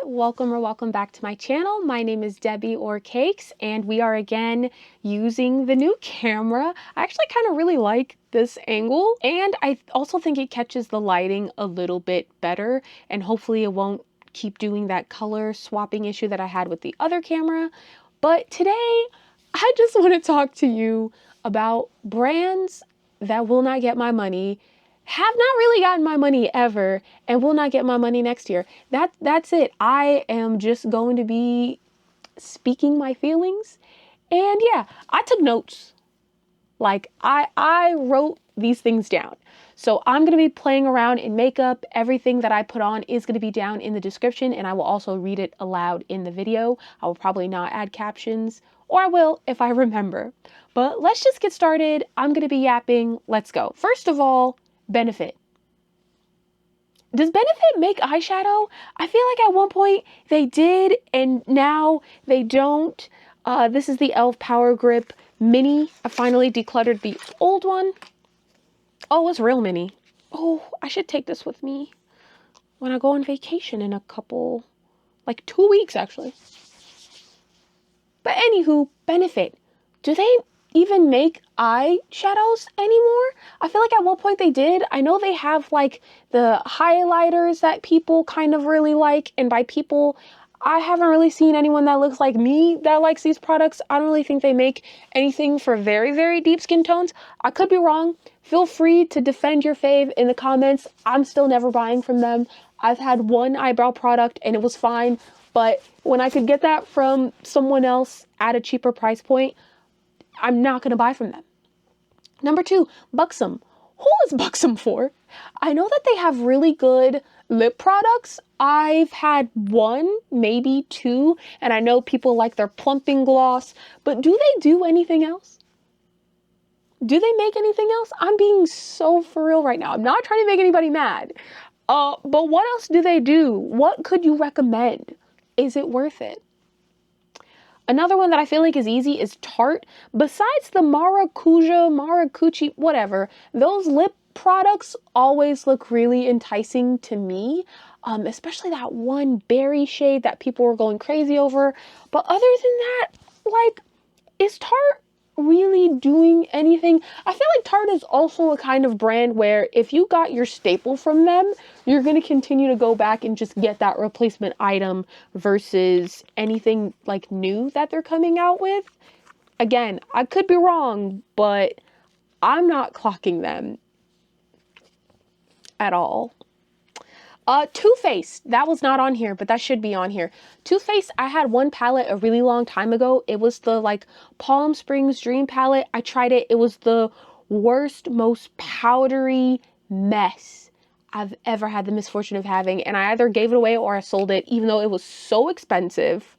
welcome back to my channel. My name is Debbie or Cakes, and we are again using the new camera. I actually kind of really like this angle, and I also think it catches the lighting a little bit better, and hopefully it won't keep doing that color swapping issue that I had with the other camera. But today, I just want to talk to you about brands that will not get my money, have not really gotten my money ever, and will not get my money next year. That's it. I am just going to be speaking my feelings. And yeah, I took notes. Like I wrote these things down. So I'm going to be playing around in makeup. Everything that I put on is going to be down in the description, and I will also read it aloud in the video. I will probably not add captions, or I will if I remember. But let's just get started. I'm going to be yapping. Let's go. First of all, Benefit. Does Benefit make eyeshadow? I feel like at one point they did, and now they don't. This is the e.l.f. Power Grip Mini. I finally decluttered the old one. Oh, it's real mini. Oh, I should take this with me when I go on vacation in a couple, like 2 weeks actually. But anywho, Benefit. Do they even make eyeshadows anymore? I feel like at one point they did. I know they have like the highlighters that people kind of really like, and by people, I haven't really seen anyone that looks like me that likes these products. I don't really think they make anything for very, very deep skin tones. I could be wrong. Feel free to defend your fave in the comments. I'm still never buying from them. I've had one eyebrow product and it was fine, but when I could get that from someone else at a cheaper price point, I'm not going to buy from them. Number 2, Buxom. Who is Buxom for? I know that they have really good lip products. I've had one, maybe two, and I know people like their plumping gloss, but do they do anything else? Do they make anything else? I'm being so for real right now. I'm not trying to make anybody mad. But what else do they do? What could you recommend? Is it worth it? Another one that I feel like is easy is Tarte. Besides the Maracucci, whatever, those lip products always look really enticing to me, especially that one berry shade that people were going crazy over. But other than that, like, is Tarte really doing anything? I feel like Tarte is also a kind of brand where if you got your staple from them, you're going to continue to go back and just get that replacement item versus anything like new that they're coming out with. Again, I could be wrong, but I'm not clocking them at all. Too Faced, that was not on here, but that should be on here. Too Faced, I had one palette a really long time ago. It was the like Palm Springs Dream palette. I tried it. It was the worst, most powdery mess I've ever had the misfortune of having. And I either gave it away or I sold it, even though it was so expensive.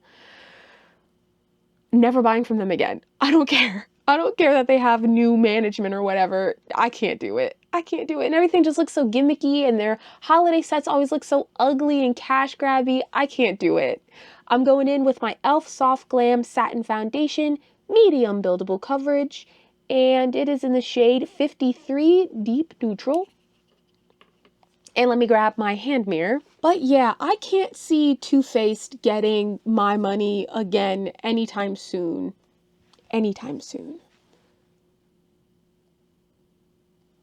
Never buying from them again. I don't care. I don't care that they have new management or whatever. I can't do it. I can't do it. And everything just looks so gimmicky, and their holiday sets always look so ugly and cash grabby. I can't do it. I'm going in with my e.l.f. Soft Glam Satin Foundation, medium buildable coverage, and it is in the shade 53 Deep Neutral. And let me grab my hand mirror. But yeah, I can't see Too Faced getting my money again anytime soon. Anytime soon.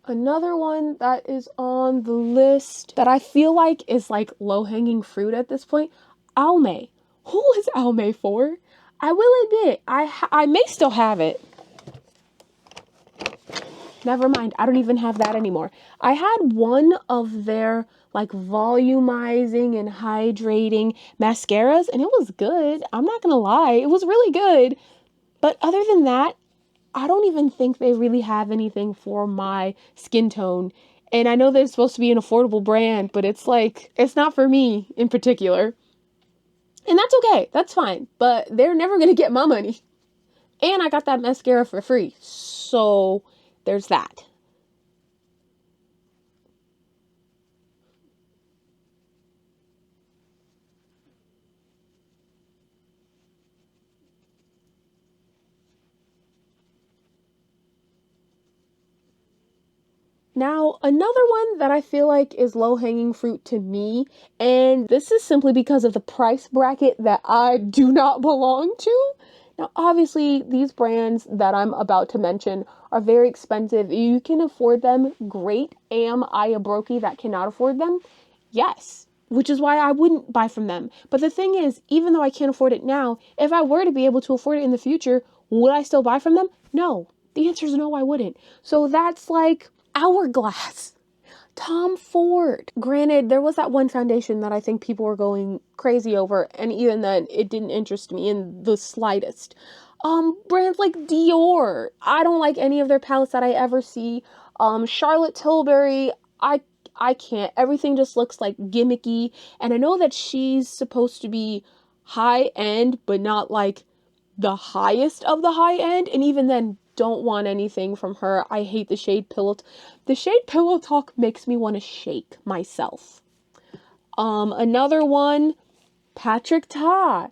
Another one that is on the list that I feel like is like low-hanging fruit at this point, Almay. Who is Almay for? I will admit, I may still have it. Never mind, I don't even have that anymore. I had one of their like volumizing and hydrating mascaras, and it was good. I'm not gonna lie, it was really good. But other than that, I don't even think they really have anything for my skin tone. And I know they're supposed to be an affordable brand, but it's like, it's not for me in particular. And that's okay, that's fine. But they're never gonna get my money. And I got that mascara for free. So there's that. Now, another one that I feel like is low-hanging fruit to me, and this is simply because of the price bracket that I do not belong to. Now, obviously, these brands that I'm about to mention are very expensive. You can afford them, great. Am I a brokey that cannot afford them? Yes, which is why I wouldn't buy from them. But the thing is, even though I can't afford it now, if I were to be able to afford it in the future, would I still buy from them? No. The answer is no, I wouldn't. So that's like Hourglass, Tom Ford. Granted, there was that one foundation that I think people were going crazy over, and even then, it didn't interest me in the slightest. Brands like Dior, I don't like any of their palettes that I ever see. Charlotte Tilbury, I can't. Everything just looks like gimmicky, and I know that she's supposed to be high end, but not like the highest of the high end, and even then, don't want anything from her. I hate the shade Pillow. The shade Pillow Talk makes me want to shake myself. Another one, Patrick Ta.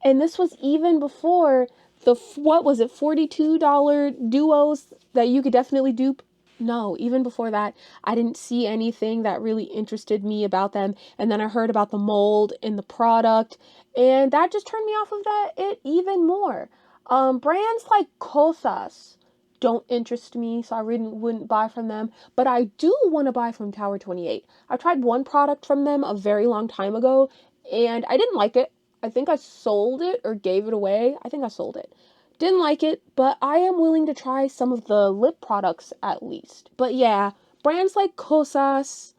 And this was even before the, what was it, $42 duos that you could definitely dupe? No, even before that, I didn't see anything that really interested me about them. And then I heard about the mold in the product, and that just turned me off of it even more. Brands like Kosas don't interest me, so I really wouldn't buy from them. But I do want to buy from Tower 28. I tried one product from them a very long time ago, and I didn't like it. I think I sold it or gave it away. I think I sold it. Didn't like it, but I am willing to try some of the lip products at least. But yeah, brands like Kosas,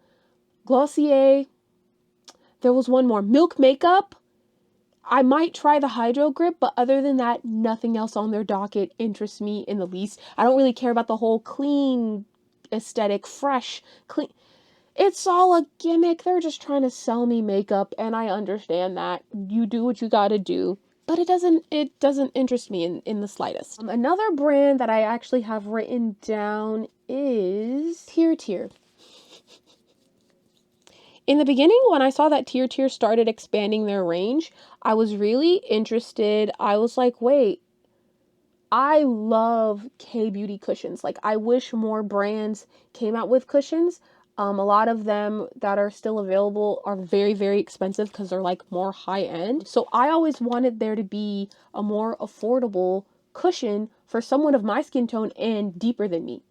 Glossier, there was one more, Milk Makeup. I might try the Hydro Grip, but other than that, nothing else on their docket interests me in the least. I don't really care about the whole clean aesthetic, fresh, clean. It's all a gimmick. They're just trying to sell me makeup, and I understand that. You do what you gotta do. But it doesn't interest me in the slightest. Another brand that I actually have written down is Tier. In the beginning, when I saw that Tier started expanding their range, I was really interested. I was like, wait, I love K-beauty cushions. Like, I wish more brands came out with cushions. A lot of them that are still available are very, very expensive because they're like more high end. So I always wanted there to be a more affordable cushion for someone of my skin tone and deeper than me.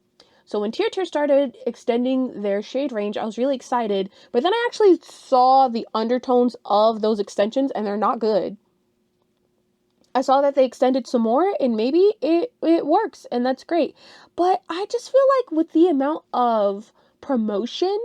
So when Tier started extending their shade range, I was really excited. But then I actually saw the undertones of those extensions, and they're not good. I saw that they extended some more, and maybe it works, and that's great. But I just feel like with the amount of promotion,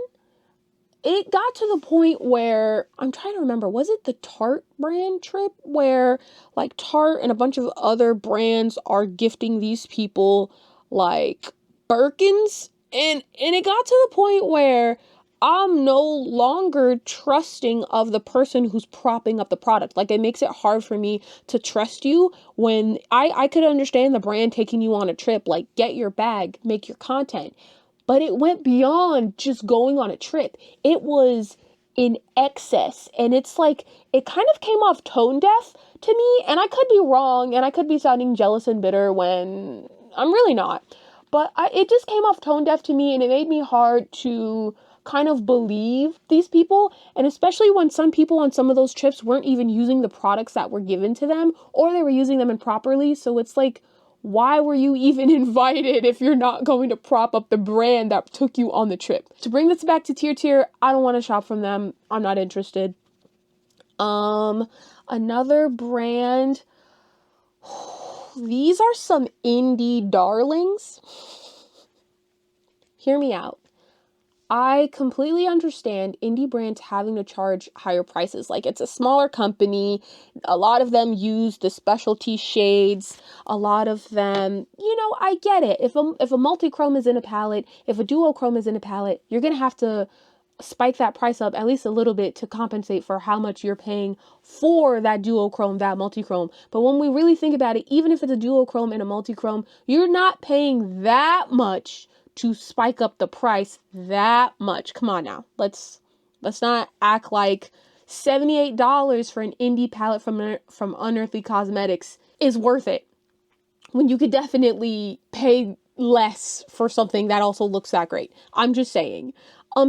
it got to the point where, I'm trying to remember, was it the Tarte brand trip where like Tarte and a bunch of other brands are gifting these people like Birkins? And it got to the point where I'm no longer trusting of the person who's propping up the product. Like, it makes it hard for me to trust you when I could understand the brand taking you on a trip, like, get your bag, make your content. But it went beyond just going on a trip. It was in excess. And it's like, it kind of came off tone deaf to me. And I could be wrong, and I could be sounding jealous and bitter when I'm really not. But it just came off tone deaf to me, and it made me hard to kind of believe these people. And especially when some people on some of those trips weren't even using the products that were given to them, or they were using them improperly. So it's like, why were you even invited if you're not going to prop up the brand that took you on the trip? To bring this back to Tier, I don't want to shop from them. I'm not interested. Another brand. These are some indie darlings. Hear me out. I completely understand indie brands having to charge higher prices. Like, it's a smaller company. A lot of them use the specialty shades. A lot of them, I get it. If a multi-chrome is in a palette, if a duochrome is in a palette, you're going to have to spike that price up at least a little bit to compensate for how much you're paying for that duochrome, that multi-chrome. But when we really think about it, even if it's a duochrome and a multi-chrome, you're not paying that much to spike up the price that much. Come on now. Let's not act like $78 for an indie palette from Unearthly Cosmetics is worth it, when you could definitely pay less for something that also looks that great. I'm just saying.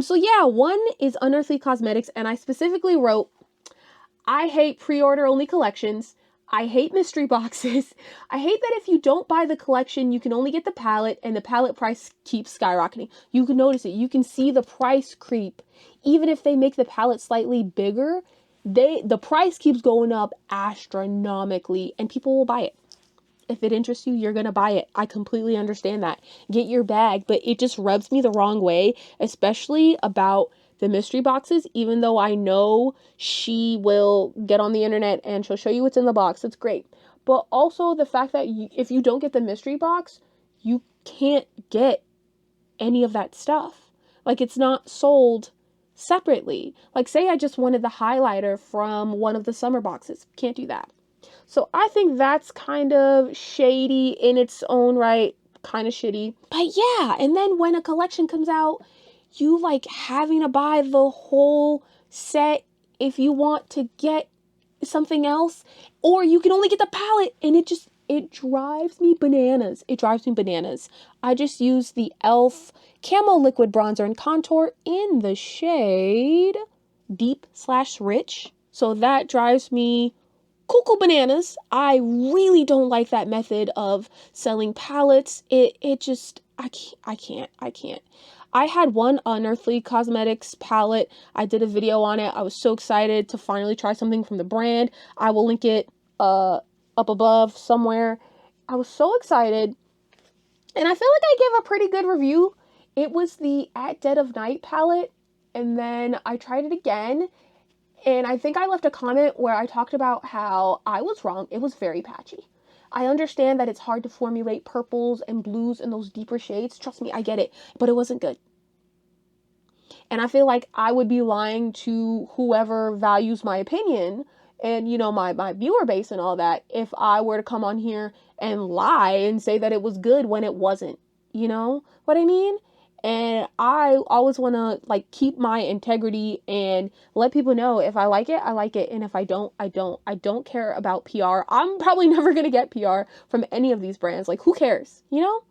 So yeah, one is Unearthly Cosmetics, and I specifically wrote, I hate pre-order only collections. I hate mystery boxes. I hate that if you don't buy the collection, you can only get the palette, and the palette price keeps skyrocketing. You can notice it. You can see the price creep. Even if they make the palette slightly bigger, the price keeps going up astronomically, and people will buy it. If it interests you, you're going to buy it. I completely understand that. Get your bag, but it just rubs me the wrong way, especially about the mystery boxes, even though I know she will get on the internet and she'll show you what's in the box. It's great. But also the fact that if you don't get the mystery box, you can't get any of that stuff. Like, it's not sold separately. Like, say I just wanted the highlighter from one of the summer boxes. Can't do that. So I think that's kind of shady in its own right, kind of shitty. But yeah, and then when a collection comes out, you like having to buy the whole set if you want to get something else, or you can only get the palette, and it drives me bananas. It drives me bananas. I just use the e.l.f. Camo Liquid Bronzer and Contour in the shade Deep/Rich. So that drives me cuckoo bananas. I really don't like that method of selling palettes. It just, I can't. I had one Unearthly Cosmetics palette. I did a video on it. I was so excited to finally try something from the brand. I will link it up above somewhere. I was so excited. And I feel like I gave a pretty good review. It was the At Dead of Night palette. And then I tried it again. And I think I left a comment where I talked about how I was wrong. It was very patchy. I understand that it's hard to formulate purples and blues and those deeper shades. Trust me, I get it. But it wasn't good. And I feel like I would be lying to whoever values my opinion and, you know, my viewer base and all that if I were to come on here and lie and say that it was good when it wasn't. You know what I mean? And I always want to like keep my integrity and let people know if I like it, I like it. And if I don't, I don't. I don't care about PR. I'm probably never going to get PR from any of these brands. Like, who cares? You know,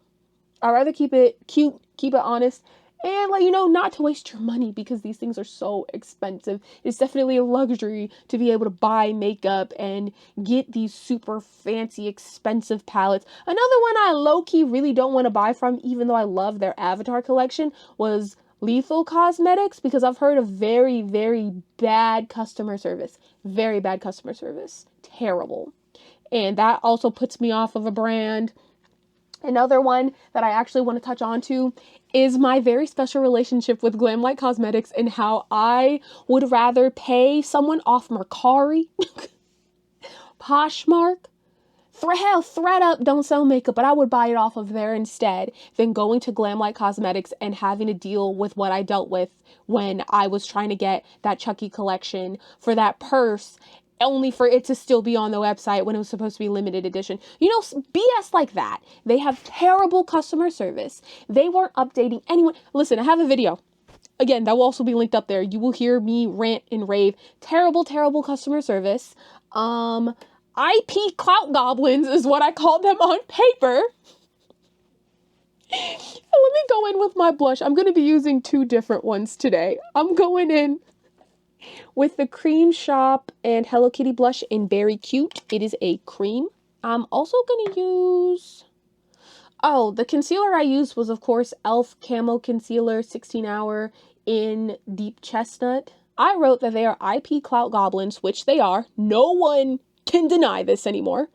I'd rather keep it cute, keep it honest, and like, you know, not to waste your money because these things are so expensive. It's definitely a luxury to be able to buy makeup and get these super fancy, expensive palettes. Another one I low-key really don't want to buy from, even though I love their Avatar collection, was Lethal Cosmetics, because I've heard of very, very bad customer service. Very bad customer service. Terrible. And that also puts me off of a brand. Another one that I actually want to touch on to is my very special relationship with Glamlight Cosmetics and how I would rather pay someone off Mercari, Poshmark, hell, ThredUp don't sell makeup, but I would buy it off of there instead than going to Glamlight Cosmetics and having to deal with what I dealt with when I was trying to get that Chucky collection for that purse, only for it to still be on the website when it was supposed to be limited edition. You know, BS like that. They have terrible customer service. They weren't updating anyone. Listen, I have a video. Again, that will also be linked up there. You will hear me rant and rave. Terrible, terrible customer service. IP clout goblins is what I called them on paper. Let me go in with my blush. I'm going to be using two different ones today. I'm going in with the Cream Shop and Hello Kitty blush in Berry Cute. It is a cream. I'm also going to use... Oh, the concealer I used was, of course, e.l.f. Camo Concealer 16 Hour in Deep Chestnut. I wrote that they are IP clout goblins, which they are. No one can deny this anymore.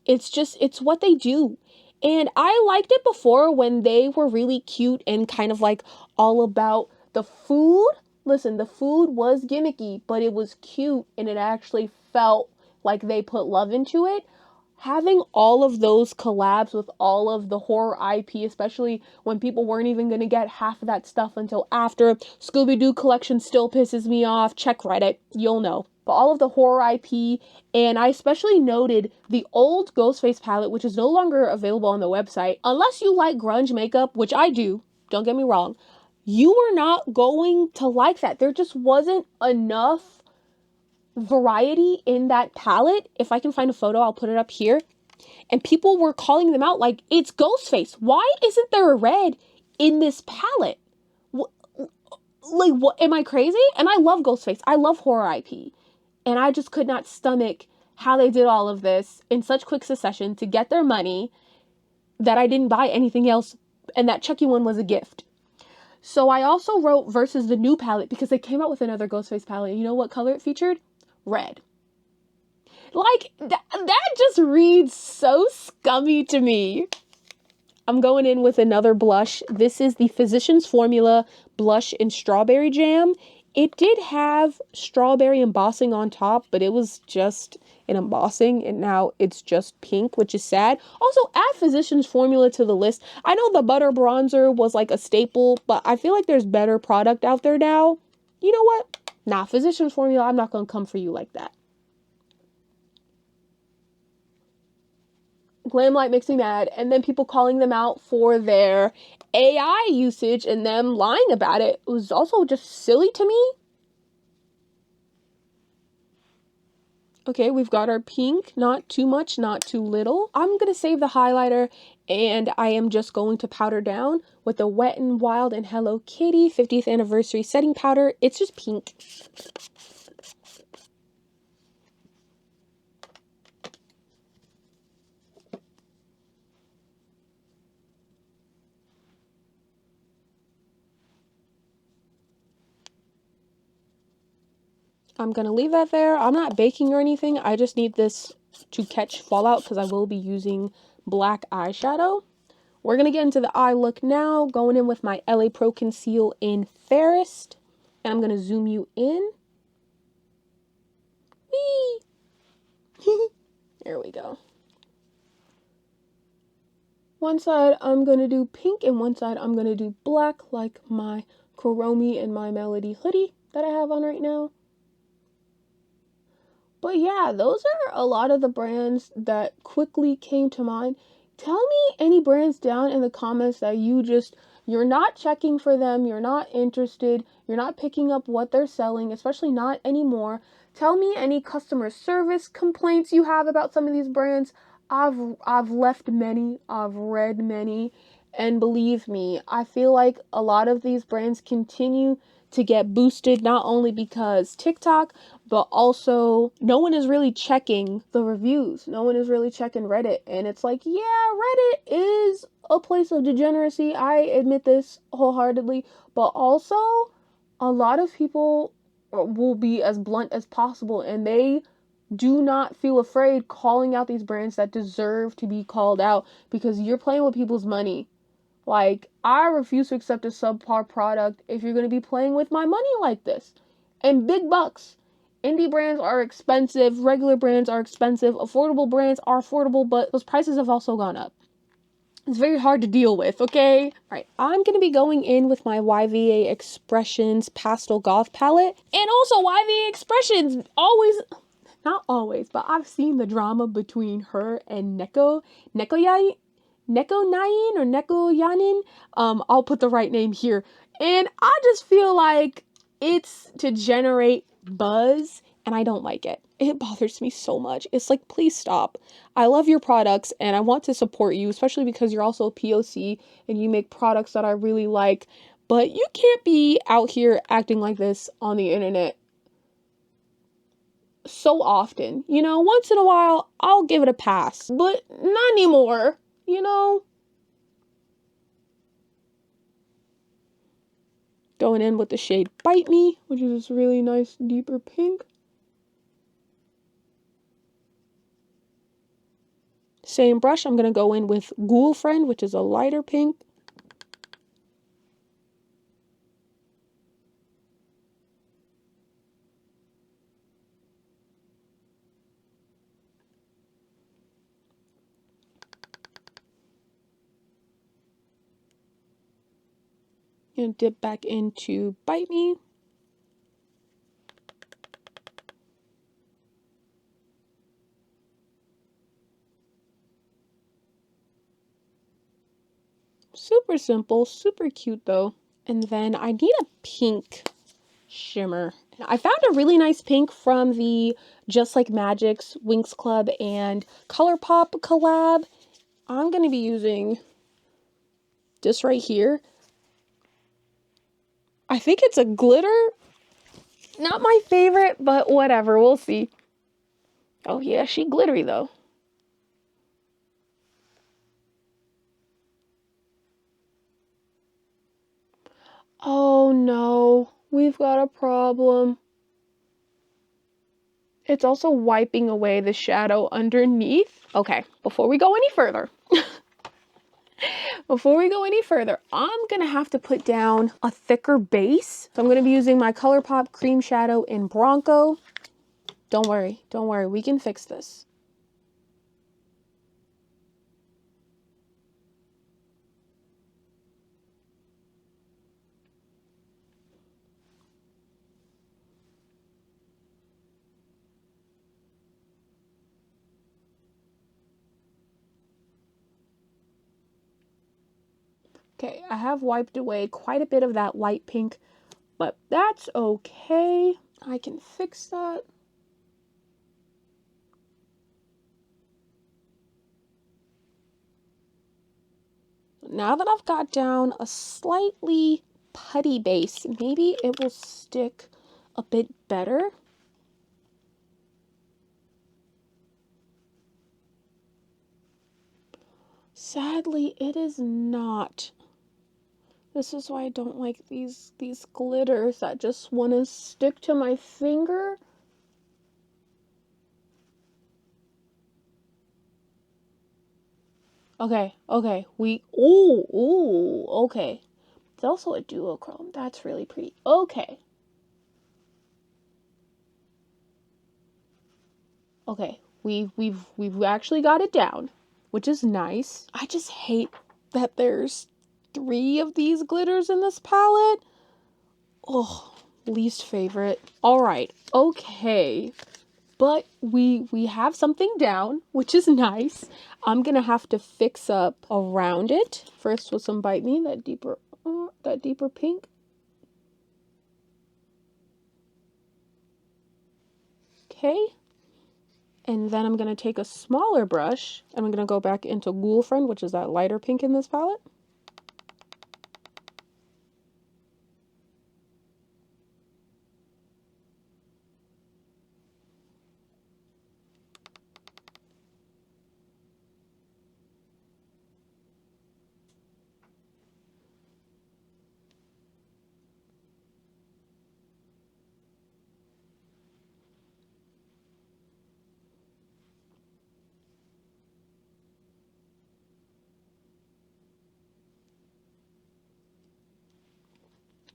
It's what they do. And I liked it before when they were really cute and kind of like all about the food. Listen, the food was gimmicky, but it was cute and it actually felt like they put love into it. Having all of those collabs with all of the horror IP, especially when people weren't even going to get half of that stuff until after. Scooby-Doo collection still pisses me off. Check Reddit, you'll know. But all of the horror IP, and I especially noted the old Ghostface palette, which is no longer available on the website. Unless you like grunge makeup, which I do, don't get me wrong, you are not going to like that. There just wasn't enough variety in that palette. If I can find a photo, I'll put it up here. And people were calling them out like, it's Ghostface. Why isn't there a red in this palette? Like, what? Am I crazy? And I love Ghostface. I love horror IP. And I just could not stomach how they did all of this in such quick succession to get their money that I didn't buy anything else. And that Chucky one was a gift. So I also wrote versus the new palette because they came out with another Ghostface palette. And you know what color it featured? Red. Like, that just reads so scummy to me. I'm going in with another blush. This is the Physicians Formula Blush in Strawberry Jam. It did have strawberry embossing on top, but it was just an embossing, and now it's just pink, which is sad. Also, add Physicians Formula to the list. I know the Butter Bronzer was like a staple, but I feel like there's better product out there now. You know what? Nah, Physicians Formula, I'm not going to come for you like that. Glamlight makes me mad, and then people calling them out for their AI usage and them lying about it was also just silly to me. Okay, we've got our pink, not too much, not too little. I'm gonna save the highlighter, and I am just going to powder down with the Wet n Wild and Hello Kitty 50th anniversary setting powder. It's just pink. I'm going to leave that there. I'm not baking or anything. I just need this to catch fallout because I will be using black eyeshadow. We're going to get into the eye look now, going in with my LA Pro Conceal in Fairest. And I'm going to zoom you in. Whee! There we go. One side I'm going to do pink and one side I'm going to do black, like my Kuromi and My Melody hoodie that I have on right now. But yeah, those are a lot of the brands that quickly came to mind. Tell me any brands down in the comments that you're not checking for them, you're not interested, you're not picking up what they're selling, especially not anymore. Tell me any customer service complaints you have about some of these brands. I've left many, I've read many, and believe me, I feel like a lot of these brands continue to get boosted not only because TikTok, but also no one is really checking the reviews. No one is really checking Reddit. And it's like, yeah, Reddit is a place of degeneracy. I admit this wholeheartedly. But also, a lot of people will be as blunt as possible, and they do not feel afraid calling out these brands that deserve to be called out because you're playing with people's money. Like, I refuse to accept a subpar product if you're going to be playing with my money like this. And big bucks. Indie brands are expensive, regular brands are expensive, affordable brands are affordable, but those prices have also gone up. It's very hard to deal with, okay? All right, I'm going to be going in with my YVA Expressions Pastel Goth palette. And also, YVA Expressions always, not always, but I've seen the drama between her and Neko Nain or Neko Yanin. I'll put the right name here. And I just feel like it's to generate buzz, and I don't like it. It bothers me so much. It's like, please stop. I love your products and I want to support you, especially because you're also a POC and you make products that I really like. But you can't be out here acting like this on the internet so often. You know, once in a while, I'll give it a pass, but not anymore, you know? Going in with the shade Bite Me, which is this really nice deeper pink. Same brush, I'm going to go in with Ghoul Friend, which is a lighter pink. And dip back into Bite Me. Super simple, super cute though. And then I need a pink shimmer. I found a really nice pink from the Just Like Magic's Winx Club and Colourpop collab. I'm going to be using this right here. I think it's a glitter. Not my favorite, but whatever. We'll see. Oh yeah, she glittery though. Oh no, we've got a problem. It's also wiping away the shadow underneath. Okay, before we go any further, I'm gonna have to put down a thicker base. So I'm gonna be using my Colourpop Cream Shadow in Bronco. Don't worry, we can fix this. Okay, I have wiped away quite a bit of that light pink, but that's okay. I can fix that. Now that I've got down a slightly putty base, maybe it will stick a bit better. Sadly, it is not. This is why I don't like these glitters that just want to stick to my finger. Okay, okay. It's also a duochrome. That's really pretty. Okay. Okay, we've actually got it down, which is nice. I just hate that there's 3 of these glitters in this palette. Oh, least favorite. All right, okay. But we have something down, which is nice. I'm gonna have to fix up around it first with some Bite Me, that deeper pink. Okay. And then I'm gonna take a smaller brush and I'm gonna go back into Ghoul Friend, which is that lighter pink in this palette.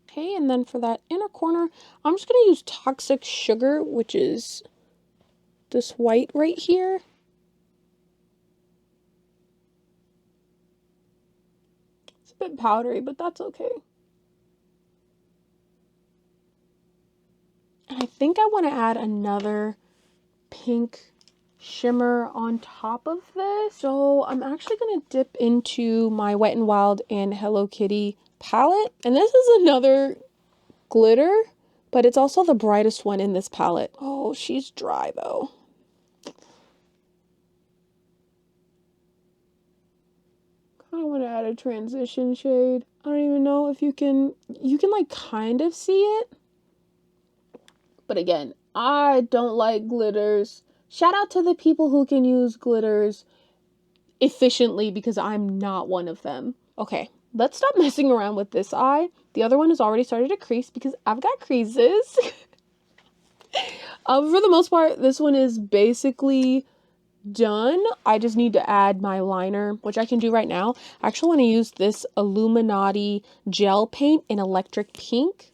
Okay, and then for that inner corner, I'm just going to use Toxic Sugar, which is this white right here. It's a bit powdery, but that's okay. And I think I want to add another pink shimmer on top of this. So I'm actually going to dip into my Wet n Wild and Hello Kitty palette. And this is another glitter, but it's also the brightest one in this palette. Oh, she's dry though. I want to add a transition shade. I don't even know if you can like kind of see it. But again, I don't like glitters. Shout out to the people who can use glitters efficiently because I'm not one of them. Okay, let's stop messing around with this eye. The other one has already started to crease because I've got creases. For the most part, this one is basically done. I just need to add my liner, which I can do right now. I actually want to use this Illuminati gel paint in electric pink.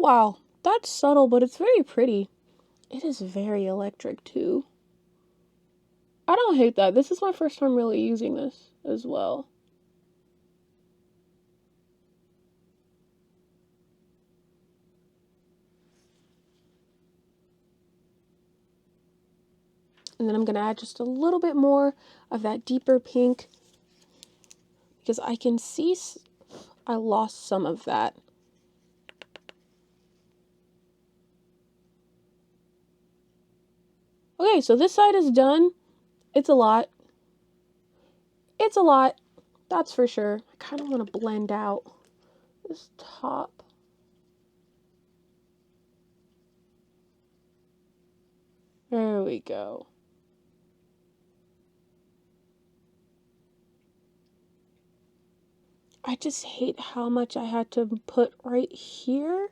wow, that's subtle, but it's very pretty. It is very electric too. I don't hate that. This is my first time really using this as well. And then I'm going to add just a little bit more of that deeper pink because I can see I lost some of that. Okay, so this side is done. It's a lot. It's a lot. That's for sure. I kind of want to blend out this top. There we go. I just hate how much I had to put right here.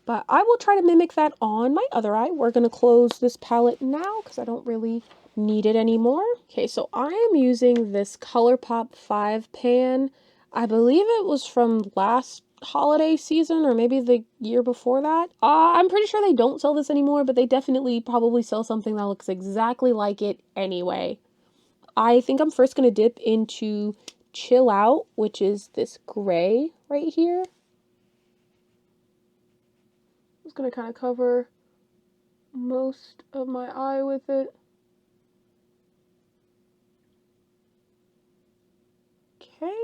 But I will try to mimic that on my other eye. We're going to close this palette now because I don't really need it anymore. Okay, so I am using this Colourpop 5 pan. I believe it was from last holiday season or maybe the year before that. I'm pretty sure they don't sell this anymore, but they definitely probably sell something that looks exactly like it anyway. I think I'm first going to dip into Chill Out, which is this gray right here. Just going to kind of cover most of my eye with it. Okay.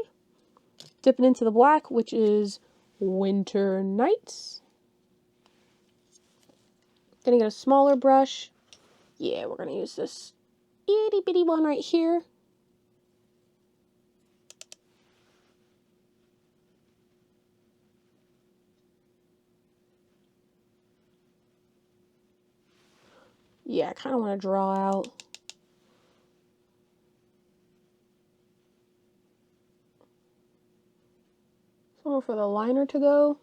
Dipping into the black, which is Winter Nights. Gonna get a smaller brush. Yeah, we're gonna use this itty bitty one right here. Yeah, I kind of want to draw out. Somewhere for the liner to go.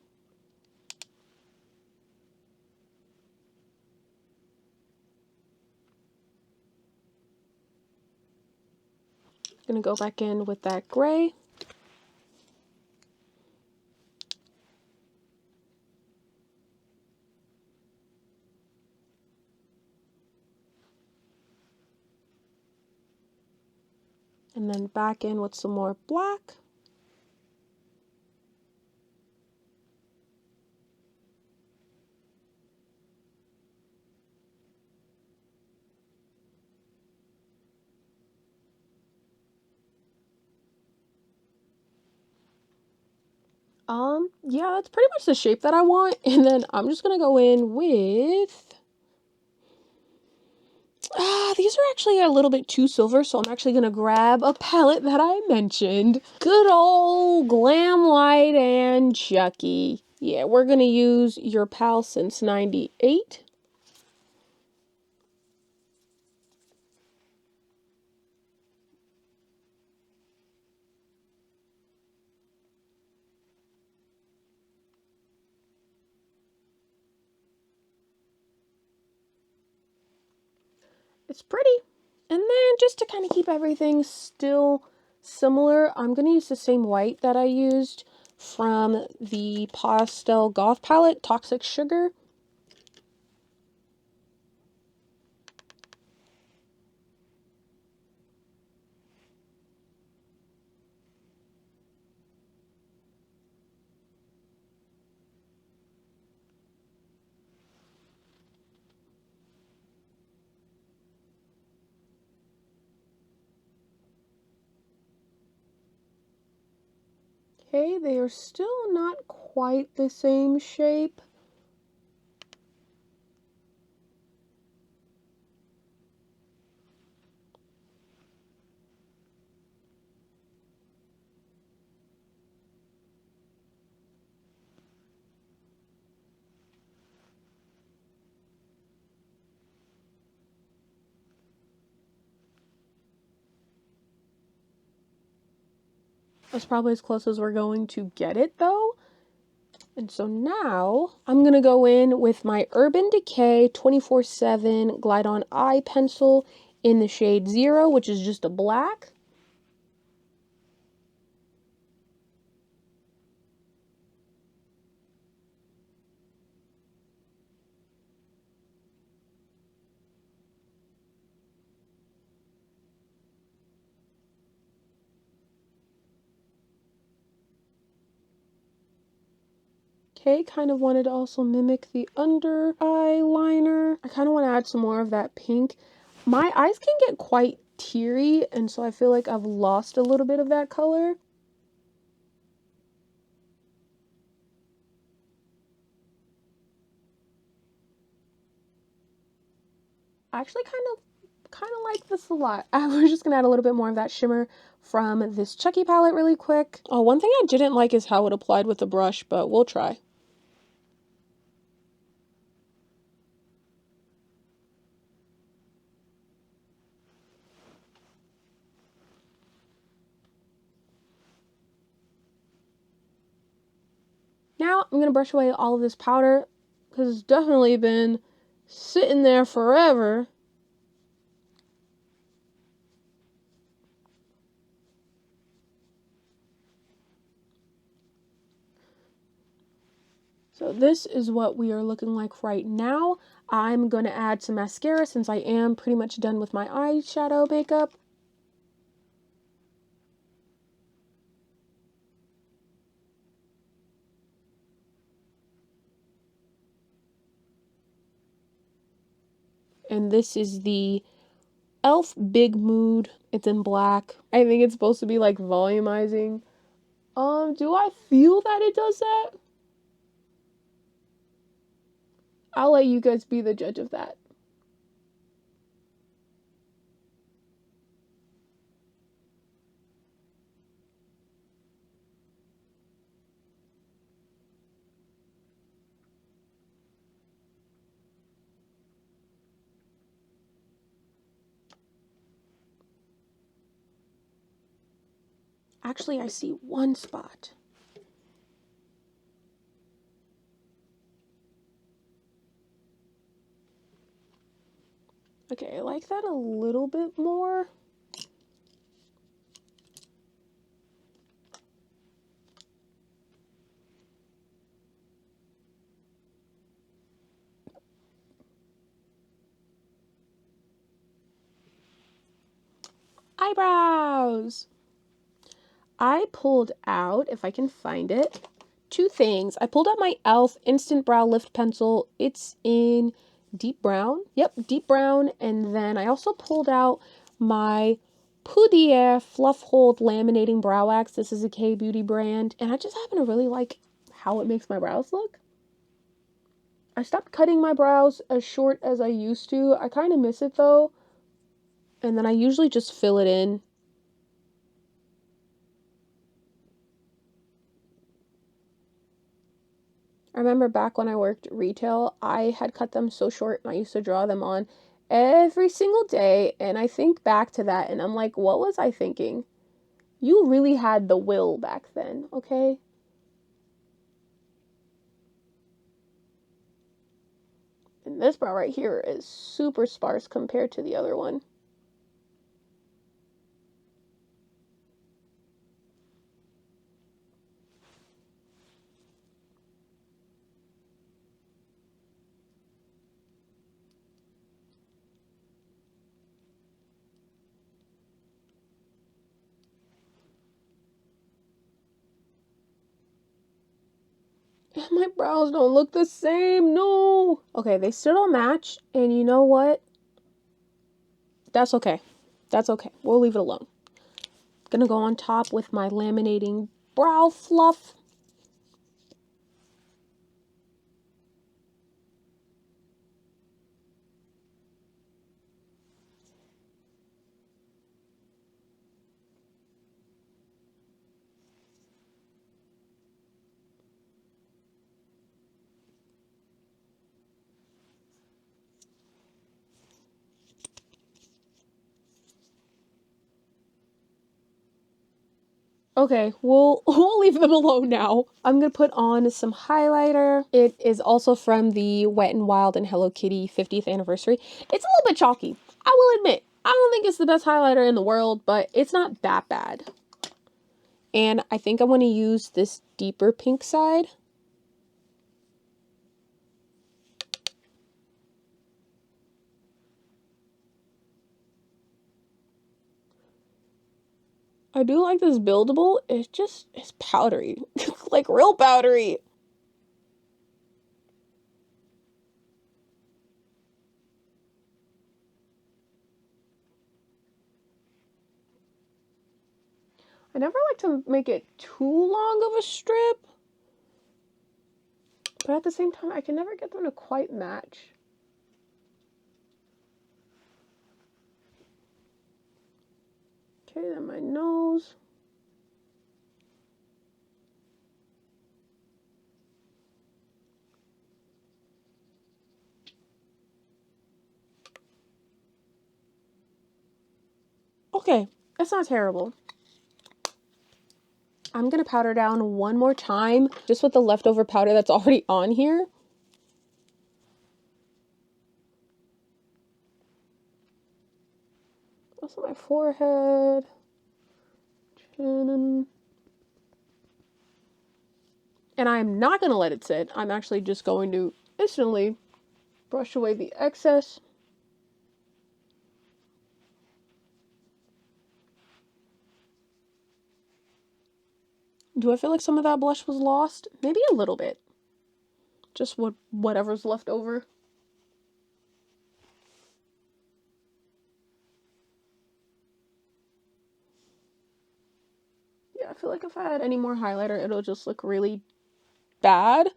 Gonna go back in with that gray. And then back in with some more black. Yeah, that's pretty much the shape that I want. And then I'm just gonna go in with these are actually a little bit too silver, so I'm actually gonna grab a palette that I mentioned. Good old Glam Light and Chucky. Yeah, we're gonna use Your Pal Since '98. It's pretty. And then just to kind of keep everything still similar, I'm gonna use the same white that I used from the Pastel Goth palette, Toxic Sugar. Okay, they are still not quite the same shape. That's probably as close as we're going to get it though. And so now I'm going to go in with my Urban Decay 24/7 Glide On Eye Pencil in the shade 0, which is just a black. Okay, kind of wanted to also mimic the under eyeliner. I kind of want to add some more of that pink. My eyes can get quite teary, and so I feel like I've lost a little bit of that color. I actually kind of like this a lot. We're just gonna add a little bit more of that shimmer from this Chucky palette really quick. Oh, one thing I didn't like is how it applied with the brush, but we'll try. Now I'm gonna brush away all of this powder because it's definitely been sitting there forever. So this is what we are looking like right now. I'm going to add some mascara since I am pretty much done with my eyeshadow makeup. And this is the e.l.f. Big Mood. It's in black. I think it's supposed to be like volumizing. Do I feel that it does that? I'll let you guys be the judge of that. Actually, I see one spot. Okay, I like that a little bit more. Eyebrows! I pulled out, if I can find it, two things. I pulled out my e.l.f. Instant Brow Lift Pencil. It's in deep brown. Yep, deep brown. And then I also pulled out my Pudaier Fluff Hold Laminating Brow Wax. This is a K-Beauty brand. And I just happen to really like how it makes my brows look. I stopped cutting my brows as short as I used to. I kind of miss it though. And then I usually just fill it in. I remember back when I worked retail, I had cut them so short and I used to draw them on every single day. And I think back to that and I'm like, what was I thinking? You really had the will back then, okay? And this brow right here is super sparse compared to the other one. My brows don't look the same, no! Okay, they still don't match, and you know what? That's okay. That's okay. We'll leave it alone. Gonna go on top with my laminating brow fluff. Okay, we'll leave them alone now. I'm gonna put on some highlighter. It is also from the Wet n Wild and Hello Kitty 50th anniversary. It's a little bit chalky, I will admit. I don't think it's the best highlighter in the world, but it's not that bad. And I think I want to use this deeper pink side. I do like this buildable. It's powdery. Like real powdery. I never like to make it too long of a strip, but at the same time, I can never get them to quite match. Okay, then my nose. Okay, that's not terrible. I'm gonna powder down one more time, just with the leftover powder that's already on here. Also my forehead, chin. And I'm not gonna let it sit. I'm actually just going to instantly brush away the excess. Do I feel like some of that blush was lost? Maybe a little bit. Just whatever's left over. Yeah, I feel like if I had any more highlighter, it'll just look really bad.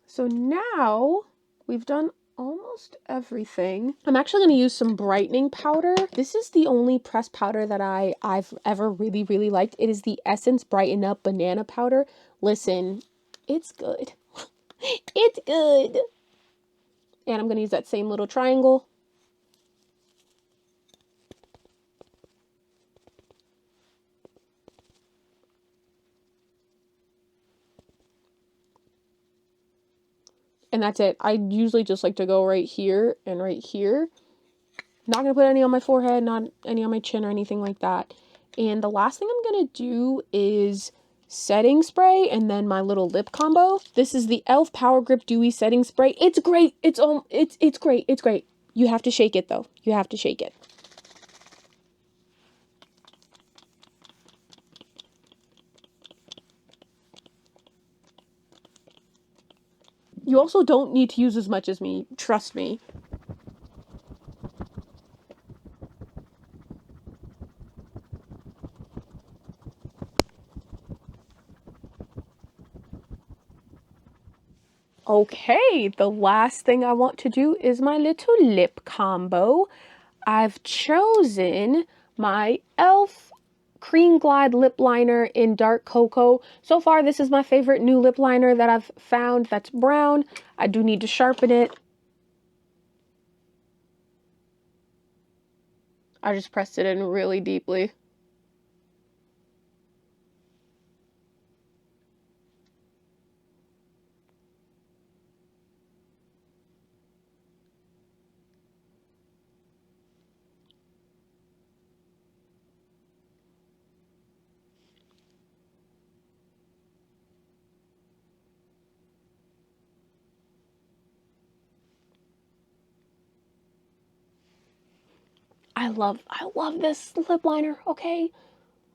So now we've done almost everything. I'm actually going to use some brightening powder. This is the only pressed powder that I've ever really liked. It is the Essence Brighten Up Banana Powder. Listen, it's good. It's good. And I'm going to use that same little triangle. And that's it. I usually just like to go right here and right here. Not going to put any on my forehead, not any on my chin or anything like that. And the last thing I'm going to do is setting spray and then my little lip combo. This is the e.l.f. Power Grip Dewy Setting Spray. It's great. It's great. It's great. You have to shake it though. You have to shake it. You also don't need to use as much as me. Trust me. Okay, the last thing I want to do is my little lip combo. I've chosen my e.l.f. Cream Glide lip liner in dark cocoa. So far, this is my favorite new lip liner that I've found that's brown. I do need to sharpen it. I just pressed it in really deeply. I love this lip liner, okay?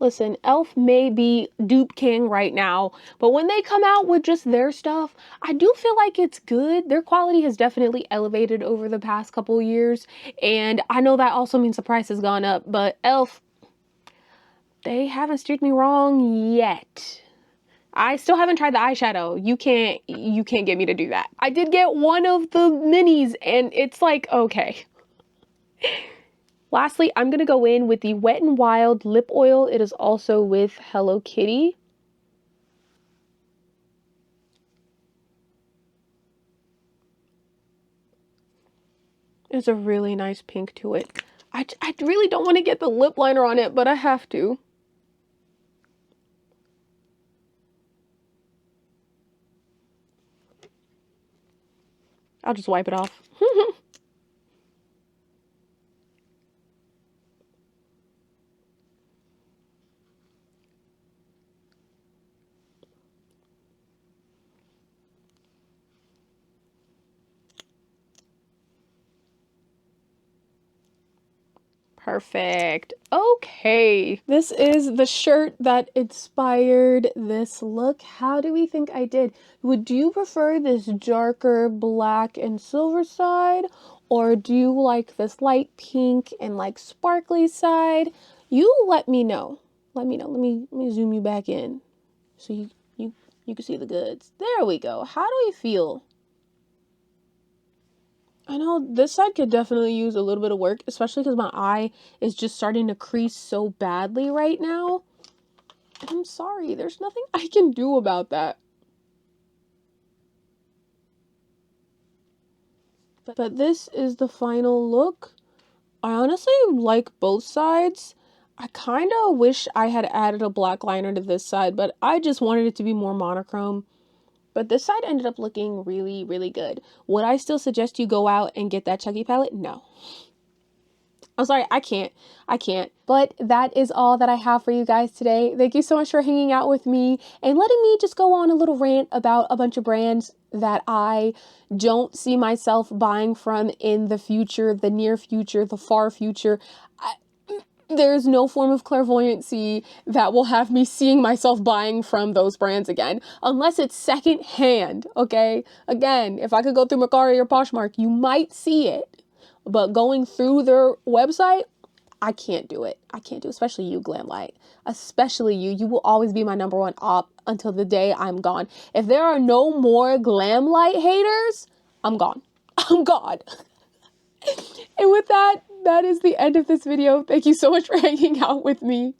Listen, e.l.f. may be dupe king right now, but when they come out with just their stuff, I do feel like it's good. Their quality has definitely elevated over the past couple years, and I know that also means the price has gone up, but e.l.f., they haven't steered me wrong yet. I still haven't tried the eyeshadow. You can't get me to do that. I did get one of the minis, and it's like, okay. Lastly, I'm going to go in with the Wet n Wild lip oil. It is also with Hello Kitty. There's a really nice pink to it. I really don't want to get the lip liner on it, but I have to. I'll just wipe it off. Perfect. Okay. This is the shirt that inspired this look. How do we think I did? Would you prefer this darker black and silver side? Or do you like this light pink and like sparkly side? You let me know. let me know. Let me zoom you back in so you can see the goods. There we go. How do we feel? I know this side could definitely use a little bit of work, especially because my eye is just starting to crease so badly right now. And I'm sorry, there's nothing I can do about that. But this is the final look. I honestly like both sides. I kind of wish I had added a black liner to this side, but I just wanted it to be more monochrome. But this side ended up looking really, really good. Would I still suggest you go out and get that Chucky palette? No. I'm sorry, I can't. But that is all that I have for you guys today. Thank you so much for hanging out with me and letting me just go on a little rant about a bunch of brands that I don't see myself buying from in the future, the near future, the far future. There's no form of clairvoyancy that will have me seeing myself buying from those brands again, unless it's secondhand, okay? Again, if I could go through Mercari or Poshmark, you might see it. But going through their website, I can't do it. I can't do it, especially you, Glamlight. Especially you. You will always be my #1 op until the day I'm gone. If there are no more Glamlight haters, I'm gone. I'm gone. And with that, that is the end of this video. Thank you so much for hanging out with me.